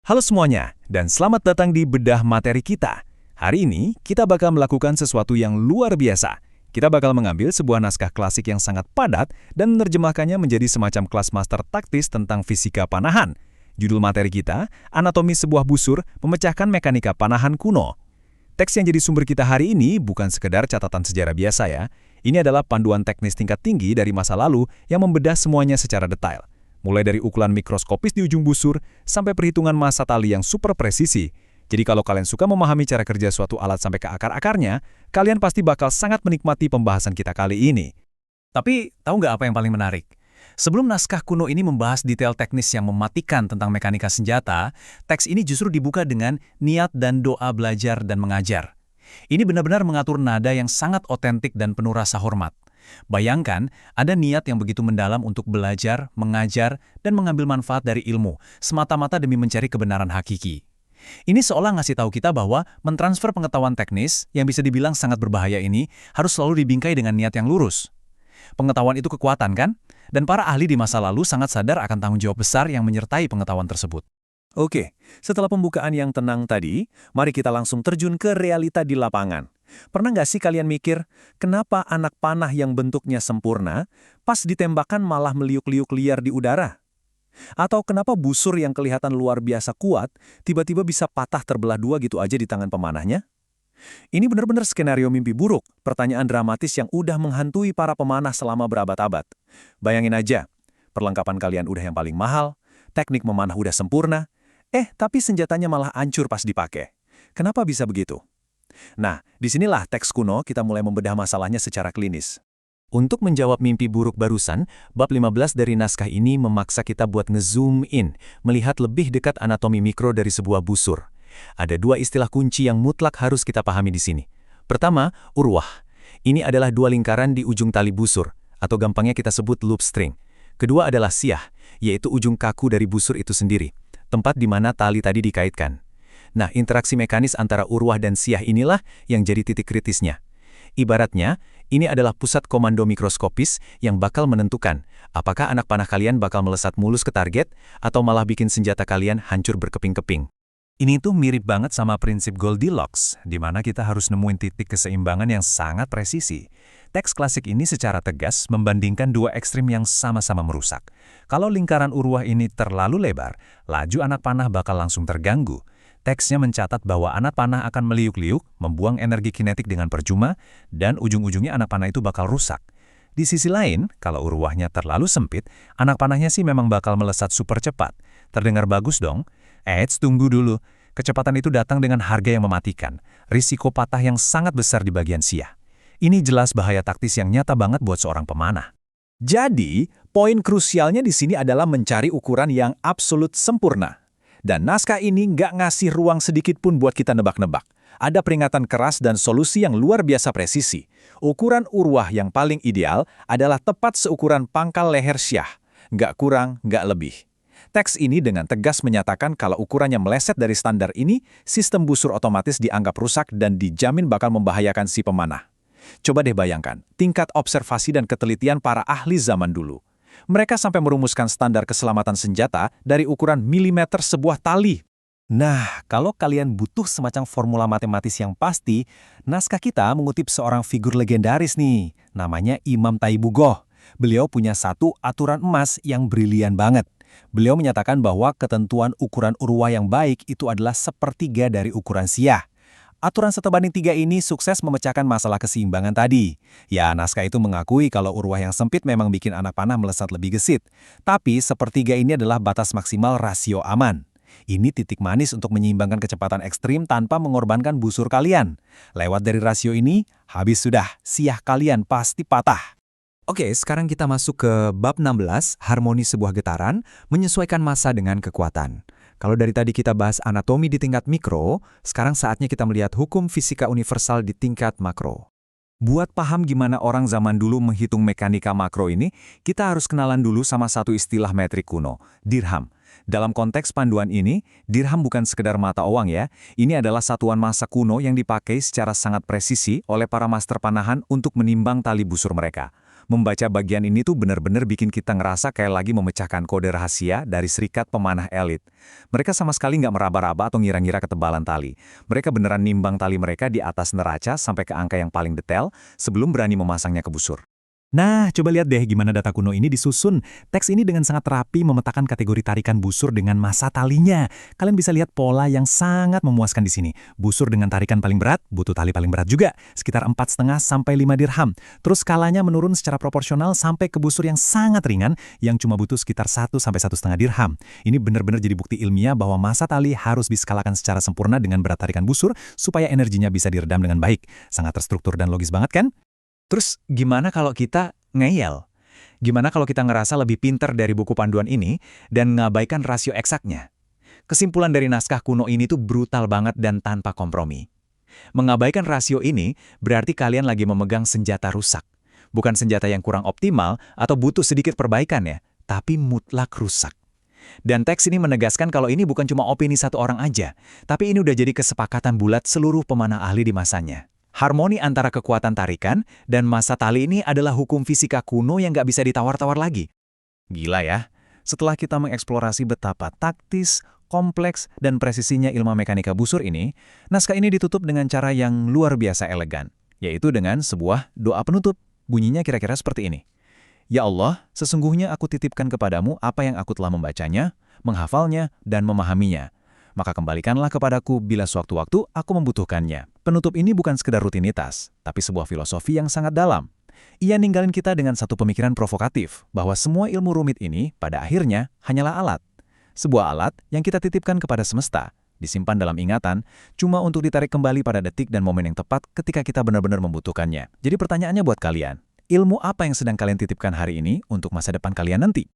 Halo semuanya, dan selamat datang di Bedah Materi kita. Hari ini, kita bakal melakukan sesuatu yang luar biasa. Kita bakal mengambil sebuah naskah klasik yang sangat padat dan menerjemahkannya menjadi semacam kelas master taktis tentang fisika panahan. Judul materi kita, Anatomi Sebuah Busur Memecahkan Mekanika Panahan Kuno. Teks yang jadi sumber kita hari ini bukan sekedar catatan sejarah biasa ya. Ini adalah panduan teknis tingkat tinggi dari masa lalu yang membedah semuanya secara detail. Mulai dari ukuran mikroskopis di ujung busur, sampai perhitungan massa tali yang super presisi. Jadi kalau kalian suka memahami cara kerja suatu alat sampai ke akar-akarnya, kalian pasti bakal sangat menikmati pembahasan kita kali ini. Tapi, tahu nggak apa yang paling menarik? Sebelum naskah kuno ini membahas detail teknis yang mematikan tentang mekanika senjata, teks ini justru dibuka dengan niat dan doa belajar dan mengajar. Ini benar-benar mengatur nada yang sangat otentik dan penuh rasa hormat. Bayangkan, ada niat yang begitu mendalam untuk belajar, mengajar, dan mengambil manfaat dari ilmu, semata-mata demi mencari kebenaran hakiki. Ini seolah ngasih tahu kita bahwa mentransfer pengetahuan teknis, yang bisa dibilang sangat berbahaya ini, harus selalu dibingkai dengan niat yang lurus. Pengetahuan itu kekuatan kan? Dan para ahli di masa lalu sangat sadar akan tanggung jawab besar yang menyertai pengetahuan tersebut. Oke, setelah pembukaan yang tenang tadi, mari kita langsung terjun ke realita di lapangan. Pernah nggak sih kalian mikir, kenapa anak panah yang bentuknya sempurna, pas ditembakkan malah meliuk-liuk liar di udara? Atau kenapa busur yang kelihatan luar biasa kuat, tiba-tiba bisa patah terbelah dua gitu aja di tangan pemanahnya? Ini benar-benar skenario mimpi buruk, pertanyaan dramatis yang udah menghantui para pemanah selama berabad-abad. Bayangin aja, perlengkapan kalian udah yang paling mahal, teknik memanah udah sempurna, tapi senjatanya malah hancur pas dipakai. Kenapa bisa begitu? Nah, disinilah teks kuno kita mulai membedah masalahnya secara klinis. Untuk menjawab mimpi buruk barusan, bab 15 dari naskah ini memaksa kita buat nge-zoom in, melihat lebih dekat anatomi mikro dari sebuah busur. Ada dua istilah kunci yang mutlak harus kita pahami di sini. Pertama, urwah. Ini adalah dua lingkaran di ujung tali busur, atau gampangnya kita sebut loop string. Kedua adalah siah, yaitu ujung kaku dari busur itu sendiri, tempat di mana tali tadi dikaitkan. Nah, interaksi mekanis antara urwah dan siah inilah yang jadi titik kritisnya. Ibaratnya, ini adalah pusat komando mikroskopis yang bakal menentukan apakah anak panah kalian bakal melesat mulus ke target atau malah bikin senjata kalian hancur berkeping-keping. Ini tuh mirip banget sama prinsip Goldilocks, di mana kita harus nemuin titik keseimbangan yang sangat presisi. Teks klasik ini secara tegas membandingkan dua ekstrim yang sama-sama merusak. Kalau lingkaran urwah ini terlalu lebar, laju anak panah bakal langsung terganggu. Teksnya mencatat bahwa anak panah akan meliuk-liuk, membuang energi kinetik dengan percuma, dan ujung-ujungnya anak panah itu bakal rusak. Di sisi lain, kalau urwahnya terlalu sempit, anak panahnya sih memang bakal melesat super cepat. Terdengar bagus dong? Tunggu dulu. Kecepatan itu datang dengan harga yang mematikan. Risiko patah yang sangat besar di bagian siah. Ini jelas bahaya taktis yang nyata banget buat seorang pemanah. Jadi, poin krusialnya di sini adalah mencari ukuran yang absolut sempurna. Dan naskah ini nggak ngasih ruang sedikit pun buat kita nebak-nebak. Ada peringatan keras dan solusi yang luar biasa presisi. Ukuran urwah yang paling ideal adalah tepat seukuran pangkal leher syah. Nggak kurang, nggak lebih. Teks ini dengan tegas menyatakan kalau ukurannya meleset dari standar ini, sistem busur otomatis dianggap rusak dan dijamin bakal membahayakan si pemanah. Coba deh bayangkan, tingkat observasi dan ketelitian para ahli zaman dulu. Mereka sampai merumuskan standar keselamatan senjata dari ukuran milimeter sebuah tali. Nah, kalau kalian butuh semacam formula matematis yang pasti, naskah kita mengutip seorang figur legendaris nih, namanya Imam Taibugoh. Beliau punya satu aturan emas yang brilian banget. Beliau menyatakan bahwa ketentuan ukuran urwah yang baik itu adalah sepertiga dari ukuran siah. Aturan 1:3 ini sukses memecahkan masalah keseimbangan tadi. Ya, naskah itu mengakui kalau urwah yang sempit memang bikin anak panah melesat lebih gesit. Tapi sepertiga ini adalah batas maksimal rasio aman. Ini titik manis untuk menyeimbangkan kecepatan ekstrim tanpa mengorbankan busur kalian. Lewat dari rasio ini, habis sudah, siah kalian pasti patah. Oke, sekarang kita masuk ke bab 16, harmoni sebuah getaran, menyesuaikan massa dengan kekuatan. Kalau dari tadi kita bahas anatomi di tingkat mikro, sekarang saatnya kita melihat hukum fisika universal di tingkat makro. Buat paham gimana orang zaman dulu menghitung mekanika makro ini, kita harus kenalan dulu sama satu istilah metrik kuno, dirham. Dalam konteks panduan ini, dirham bukan sekedar mata uang ya, ini adalah satuan massa kuno yang dipakai secara sangat presisi oleh para master panahan untuk menimbang tali busur mereka. Membaca bagian ini tuh benar-benar bikin kita ngerasa kayak lagi memecahkan kode rahasia dari serikat pemanah elit. Mereka sama sekali nggak meraba-raba atau ngira-ngira ketebalan tali. Mereka beneran nimbang tali mereka di atas neraca sampai ke angka yang paling detail sebelum berani memasangnya ke busur. Nah, coba lihat deh gimana data kuno ini disusun. Teks ini dengan sangat rapi memetakan kategori tarikan busur dengan massa talinya. Kalian bisa lihat pola yang sangat memuaskan di sini. Busur dengan tarikan paling berat, butuh tali paling berat juga, sekitar 4,5 sampai 5 dirham. Terus skalanya menurun secara proporsional sampai ke busur yang sangat ringan, yang cuma butuh sekitar 1 sampai 1,5 dirham. Ini benar-benar jadi bukti ilmiah bahwa massa tali harus diskalakan secara sempurna dengan berat tarikan busur, supaya energinya bisa diredam dengan baik. Sangat terstruktur dan logis banget kan? Terus gimana kalau kita ngeyel? Gimana kalau kita ngerasa lebih pinter dari buku panduan ini dan ngabaikan rasio eksaknya? Kesimpulan dari naskah kuno ini tuh brutal banget dan tanpa kompromi. Mengabaikan rasio ini berarti kalian lagi memegang senjata rusak. Bukan senjata yang kurang optimal atau butuh sedikit perbaikan ya, tapi mutlak rusak. Dan teks ini menegaskan kalau ini bukan cuma opini satu orang aja, tapi ini udah jadi kesepakatan bulat seluruh pemanah ahli di masanya. Harmoni antara kekuatan tarikan dan massa tali ini adalah hukum fisika kuno yang nggak bisa ditawar-tawar lagi. Gila ya, setelah kita mengeksplorasi betapa taktis, kompleks, dan presisinya ilmu mekanika busur ini, naskah ini ditutup dengan cara yang luar biasa elegan, yaitu dengan sebuah doa penutup. Bunyinya kira-kira seperti ini. Ya Allah, sesungguhnya aku titipkan kepadamu apa yang aku telah membacanya, menghafalnya, dan memahaminya. Maka kembalikanlah kepadaku bila sewaktu-waktu aku membutuhkannya. Penutup ini bukan sekedar rutinitas, tapi sebuah filosofi yang sangat dalam. Ia ninggalin kita dengan satu pemikiran provokatif, bahwa semua ilmu rumit ini pada akhirnya hanyalah alat. Sebuah alat yang kita titipkan kepada semesta, disimpan dalam ingatan, cuma untuk ditarik kembali pada detik dan momen yang tepat ketika kita benar-benar membutuhkannya. Jadi pertanyaannya buat kalian, ilmu apa yang sedang kalian titipkan hari ini untuk masa depan kalian nanti?